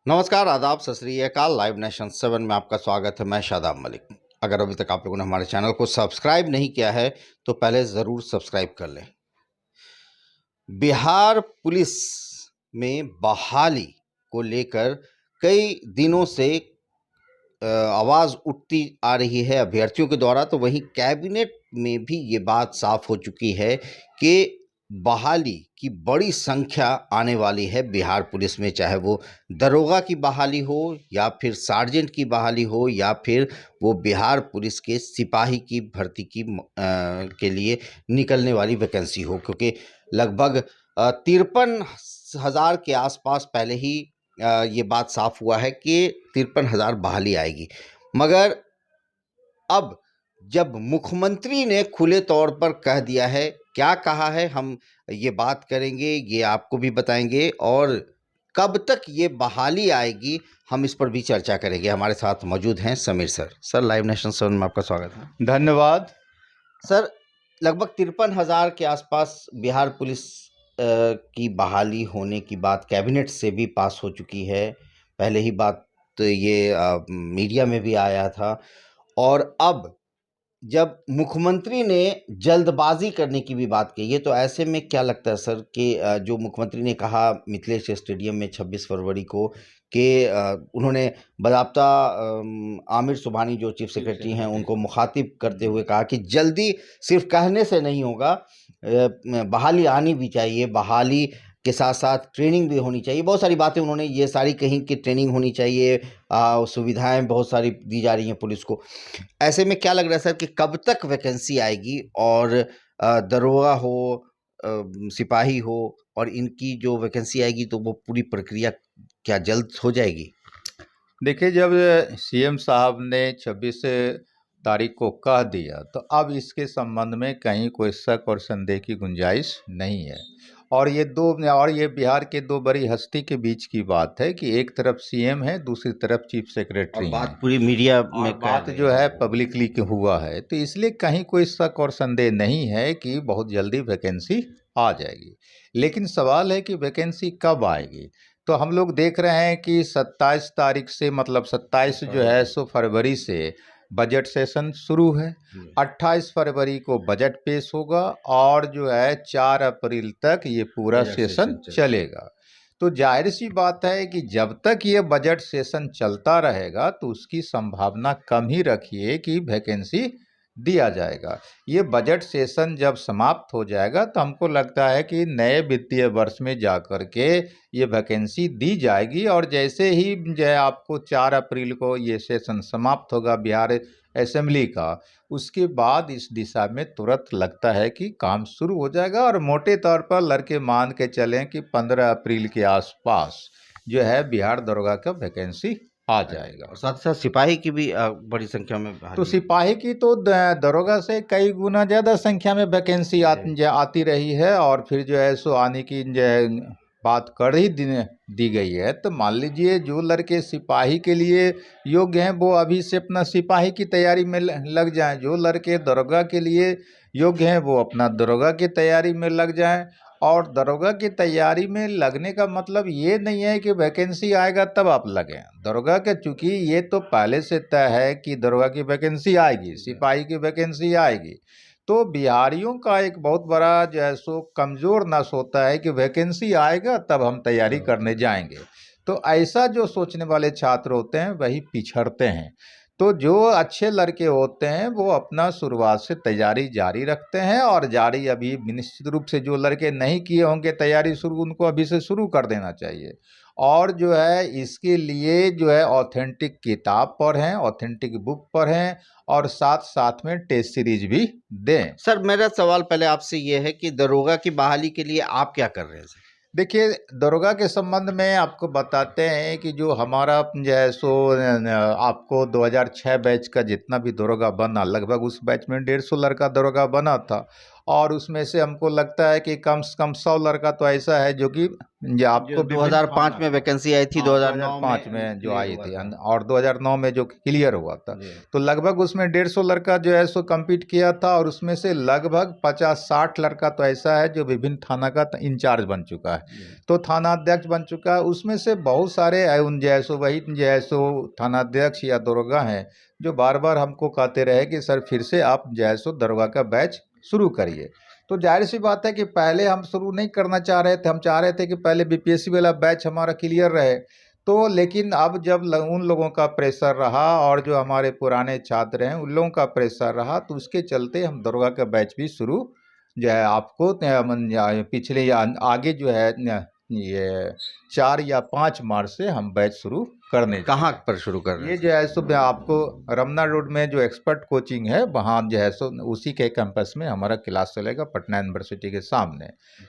नमस्कार, आदाब, सत श्री अकाल। लाइव नेशन 7 में आपका स्वागत है। मैं शादाब मलिक। अगर अभी तक आप लोगों ने हमारे चैनल को सब्सक्राइब नहीं किया है तो पहले ज़रूर सब्सक्राइब कर लें। बिहार पुलिस में बहाली को लेकर कई दिनों से आवाज़ उठती आ रही है अभ्यर्थियों के द्वारा, तो वहीं कैबिनेट में भी ये बात साफ हो चुकी है कि बहाली की बड़ी संख्या आने वाली है बिहार पुलिस में, चाहे वो दरोगा की बहाली हो या फिर सार्जेंट की बहाली हो या फिर वो बिहार पुलिस के सिपाही की भर्ती की के लिए निकलने वाली वैकेंसी हो, क्योंकि लगभग 53,000 के आसपास पहले ही ये बात साफ हुआ है कि 53,000 बहाली आएगी। मगर अब जब मुख्यमंत्री ने खुले तौर पर कह दिया है, क्या कहा है हम ये बात करेंगे, ये आपको भी बताएंगे, और कब तक ये बहाली आएगी हम इस पर भी चर्चा करेंगे। हमारे साथ मौजूद हैं Sameer sir. Sir, live nation 7 में आपका स्वागत है। धन्यवाद सर, लगभग 53,000 के आसपास बिहार पुलिस की बहाली होने की बात कैबिनेट से भी पास हो चुकी है। पहले ही बात तो ये मीडिया में भी आया था, और अब जब मुख्यमंत्री ने जल्दबाजी करने की भी बात कही है, तो ऐसे में क्या लगता है सर कि जो मुख्यमंत्री ने कहा मिथिलेश स्टेडियम में 26 फरवरी को कि उन्होंने बाज़ाब्ता आमिर सुबहानी जो चीफ सेक्रेटरी हैं उनको मुखातिब करते हुए कहा कि जल्दी सिर्फ कहने से नहीं होगा, बहाली आनी भी चाहिए, बहाली के साथ साथ ट्रेनिंग भी होनी चाहिए। बहुत सारी बातें उन्होंने ये सारी कही कि ट्रेनिंग होनी चाहिए, सुविधाएं बहुत सारी दी जा रही हैं पुलिस को। ऐसे में क्या लग रहा है सर कि कब तक वैकेंसी आएगी, और दरोगा हो, सिपाही हो, और इनकी जो वैकेंसी आएगी तो वो पूरी प्रक्रिया क्या जल्द हो जाएगी? देखिए, जब सीएम साहब ने 26 तारीख को कह दिया तो अब इसके संबंध में कहीं कोई शक और संदेह की गुंजाइश नहीं है। और ये बिहार के दो बड़ी हस्ती के बीच की बात है कि एक तरफ सीएम है, दूसरी तरफ चीफ सेक्रेटरी हैं। बात पूरी मीडिया में बात जो है पब्लिकली हुआ है, तो इसलिए कहीं कोई शक और संदेह नहीं है कि बहुत जल्दी वैकेंसी आ जाएगी। लेकिन सवाल है कि वैकेंसी कब आएगी। तो हम लोग देख रहे हैं कि 27 तारीख से, मतलब 27 जो है सो फरवरी से बजट सेशन शुरू है। 28 फरवरी को बजट पेश होगा और जो है 4 अप्रैल तक ये पूरा सेशन चलेगा। तो जाहिर सी बात है कि जब तक ये बजट सेशन चलता रहेगा तो उसकी संभावना कम ही रखिए कि वैकेंसी दिया जाएगा। ये बजट सेशन जब समाप्त हो जाएगा तो हमको लगता है कि नए वित्तीय वर्ष में जाकर के ये वैकेंसी दी जाएगी। और जैसे ही जो है आपको 4 अप्रैल को ये सेशन समाप्त होगा बिहार असेंबली का, उसके बाद इस दिशा में तुरंत लगता है कि काम शुरू हो जाएगा। और मोटे तौर पर लड़के मान के चलें कि 15 अप्रैल के आसपास जो है बिहार दरोगा का वैकेंसी आ जाएगा। और साथ साथ सिपाही की भी बड़ी संख्या में तो सिपाही की तो दरोगा से कई गुना ज़्यादा संख्या में वैकेंसी आती रही है। और फिर जो है सो आने की बात कर ही दी गई है। तो मान लीजिए जो लड़के सिपाही के लिए योग्य हैं वो अभी से अपना सिपाही की तैयारी में लग जाएं। जो लड़के दरोगा के लिए योग्य हैं वो अपना दरोगा की तैयारी में लग जाएं। और दरोगा की तैयारी में लगने का मतलब ये नहीं है कि वैकेंसी आएगा तब आप लगें दरोगा के, चूँकि ये तो पहले से तय है कि दरोगा की वैकेंसी आएगी, सिपाही की वैकेंसी आएगी। तो बिहारियों का एक बहुत बड़ा जो है सो कमज़ोर नस होता है कि वैकेंसी आएगा तब हम तैयारी करने जाएंगे। तो ऐसा जो सोचने वाले छात्र होते हैं वही पिछड़ते हैं। तो जो अच्छे लड़के होते हैं वो अपना शुरुआत से तैयारी जारी रखते हैं, और जारी अभी निश्चित रूप से जो लड़के नहीं किए होंगे तैयारी शुरू, उनको अभी से शुरू कर देना चाहिए। और जो है इसके लिए जो है ऑथेंटिक किताब पढ़ें, ऑथेंटिक बुक पढ़ें, और साथ साथ में टेस्ट सीरीज भी दें। सर, मेरा सवाल पहले आपसे ये है कि दरोगा की बहाली के लिए आप क्या कर रहे हैं सर? देखिए, दरोगा के संबंध में आपको बताते हैं कि जो हमारा जो है सो आपको 2006 बैच का जितना भी दरोगा बना, लगभग उस बैच में 150 लड़का दरोगा बना था। और उसमें से हमको लगता है कि कम से कम 100 लड़का तो ऐसा है जो कि आपको जो 2005 में वैकेंसी आई थी, 2005 में जो आई थी और 2009 में जो क्लियर हुआ था, तो लगभग उसमें 150 लड़का जो है सो कम्पीट किया था। और उसमें से लगभग 50-60 लड़का तो ऐसा है जो विभिन्न थाना का इंचार्ज बन चुका है, तो थाना अध्यक्ष बन चुका है। उसमें से बहुत सारे उन जैसो वही जैसो थाना अध्यक्ष या दरोगा हैं जो बार बार हमको कहते रहे कि सर फिर से आप जैसो दरोगा का बैच शुरू करिए। तो जाहिर सी बात है कि पहले हम शुरू नहीं करना चाह रहे थे, हम चाह रहे थे कि पहले बीपीएससी वाला बैच हमारा क्लियर रहे। तो लेकिन अब जब उन लोगों का प्रेशर रहा और जो हमारे पुराने छात्र हैं उन लोगों का प्रेशर रहा, तो उसके चलते हम दरोगा का बैच भी शुरू जो है आपको पिछले या आगे जो है ये 4 या 5 मार्च से हम बैच शुरू करने। कहाँ पर शुरू कर रहे हैं? ये जो है सो आपको रमना रोड में जो एक्सपर्ट कोचिंग है वहाँ जो है सो उसी के कैंपस में हमारा क्लास चलेगा, पटना यूनिवर्सिटी के सामने।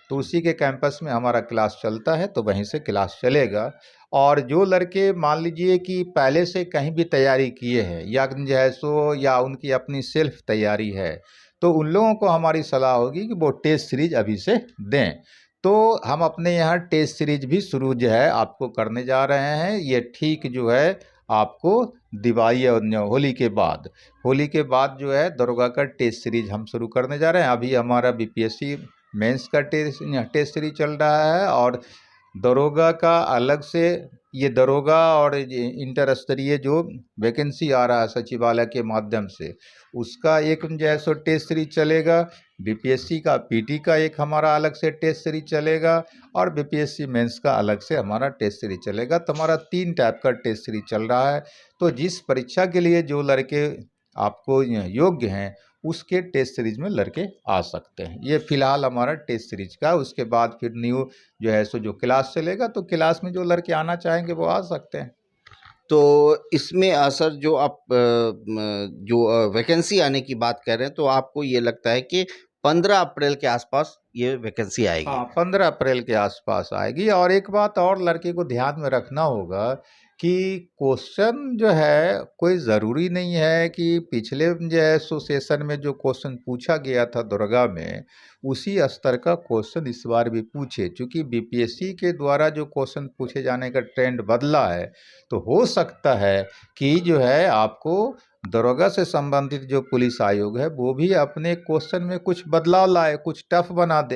तो उसी के कैंपस में हमारा क्लास चलता है, तो वहीं से क्लास चलेगा। और जो लड़के मान लीजिए कि पहले से कहीं भी तैयारी किए हैं या जो है सो या उनकी अपनी सेल्फ तैयारी है, तो उन लोगों को हमारी सलाह होगी कि वो टेस्ट सीरीज अभी से दें। तो हम अपने यहाँ टेस्ट सीरीज भी शुरू जो है आपको करने जा रहे हैं। ये ठीक जो है आपको दिवाली और होली के बाद जो है दरोगा का टेस्ट सीरीज हम शुरू करने जा रहे हैं। अभी हमारा बीपीएससी मेंस का टेस्ट सीरीज चल रहा है और दरोगा का अलग से ये दरोगा और इंटर स्तरीय जो वैकेंसी आ रहा है सचिवालय के माध्यम से, उसका एक जैसो टेस्ट सीरीज चलेगा। बीपीएससी का पीटी का एक हमारा अलग से टेस्ट सीरीज चलेगा और बीपीएससी मेंस का अलग से हमारा टेस्ट सीरीज चलेगा। तो हमारा 3 टाइप का टेस्ट सीरीज चल रहा है। तो जिस परीक्षा के लिए जो लड़के आपको योग्य हैं उसके टेस्ट सीरीज में लड़के आ सकते हैं। ये फिलहाल हमारा टेस्ट सीरीज का, उसके बाद फिर न्यू जो है सो जो क्लास चलेगा, तो क्लास में जो लड़के आना चाहेंगे वो आ सकते हैं। तो इसमें सर जो आप जो वैकेंसी आने की बात कर रहे हैं, तो आपको ये लगता है कि 15 अप्रैल के आसपास ये वैकेंसी आएगी? हाँ, 15 अप्रैल के आसपास आएगी। और एक बात और लड़के को ध्यान में रखना होगा कि क्वेश्चन जो है कोई ज़रूरी नहीं है कि पिछले जो है सो सेशन में जो क्वेश्चन पूछा गया था दरोगा में उसी स्तर का क्वेश्चन इस बार भी पूछे। चूँकि बीपीएससी के द्वारा जो क्वेश्चन पूछे जाने का ट्रेंड बदला है, तो हो सकता है कि जो है आपको दरोगा से संबंधित जो पुलिस आयोग है वो भी अपने क्वेश्चन में कुछ बदलाव लाए, कुछ टफ बना दे।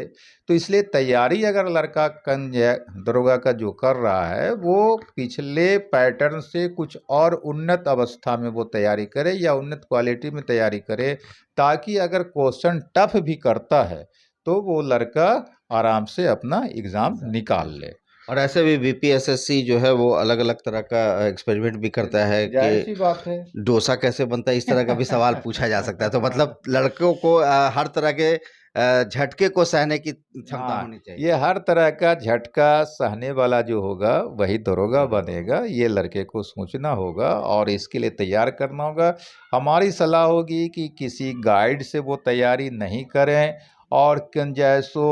तो इसलिए तैयारी अगर लड़का दरोगा का जो कर रहा है वो पिछले पैटर्न से कुछ और उन्नत अवस्था में वो तैयारी करे या उन्नत क्वालिटी में तैयारी करे, ताकि अगर क्वेश्चन टफ भी करता है तो वो लड़का आराम से अपना एग्ज़ाम निकाल ले। और ऐसे भी बीपीएसएससी जो है वो अलग अलग तरह का एक्सपेरिमेंट भी करता है कि बात है डोसा कैसे बनता है, इस तरह का भी सवाल पूछा जा सकता है। तो मतलब लड़कों को हर तरह के झटके को सहने की क्षमता होनी चाहिए। ये हर तरह का झटका सहने वाला जो होगा वही दरोगा बनेगा, ये लड़के को सोचना होगा और इसके लिए तैयार करना होगा। हमारी सलाह होगी कि किसी गाइड से वो तैयारी नहीं करें और जैसो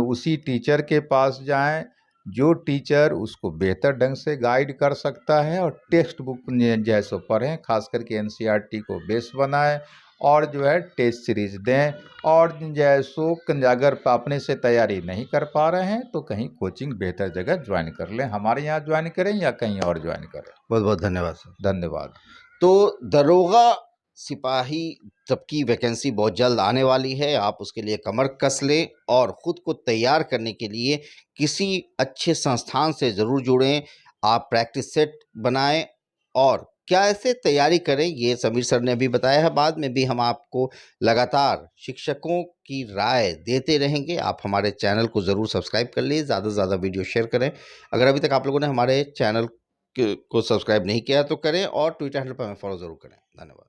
उसी टीचर के पास जाएं जो टीचर उसको बेहतर ढंग से गाइड कर सकता है, और टेक्स्ट बुक जैसो पढ़ें, खास करके एनसीईआरटी को बेस बनाएं और जो है टेस्ट सीरीज दें। और जैसो अगर अपने से तैयारी नहीं कर पा रहे हैं तो कहीं कोचिंग बेहतर जगह ज्वाइन कर लें, हमारे यहाँ ज्वाइन करें या कहीं और ज्वाइन करें। बहुत बहुत धन्यवाद सर। धन्यवाद। तो दरोगा सिपाही सबकी वैकेंसी बहुत जल्द आने वाली है। आप उसके लिए कमर कस लें और ख़ुद को तैयार करने के लिए किसी अच्छे संस्थान से ज़रूर जुड़ें। आप प्रैक्टिस सेट बनाएं और क्या ऐसे तैयारी करें, ये समीर सर ने भी बताया है। बाद में भी हम आपको लगातार शिक्षकों की राय देते रहेंगे। आप हमारे चैनल को ज़रूर सब्सक्राइब कर लीजिए, ज़्यादा से ज़्यादा वीडियो शेयर करें। अगर अभी तक आप लोगों ने हमारे चैनल को सब्सक्राइब नहीं किया तो करें और ट्विटर हैंडल पर हमें फॉलो ज़रूर करें। धन्यवाद।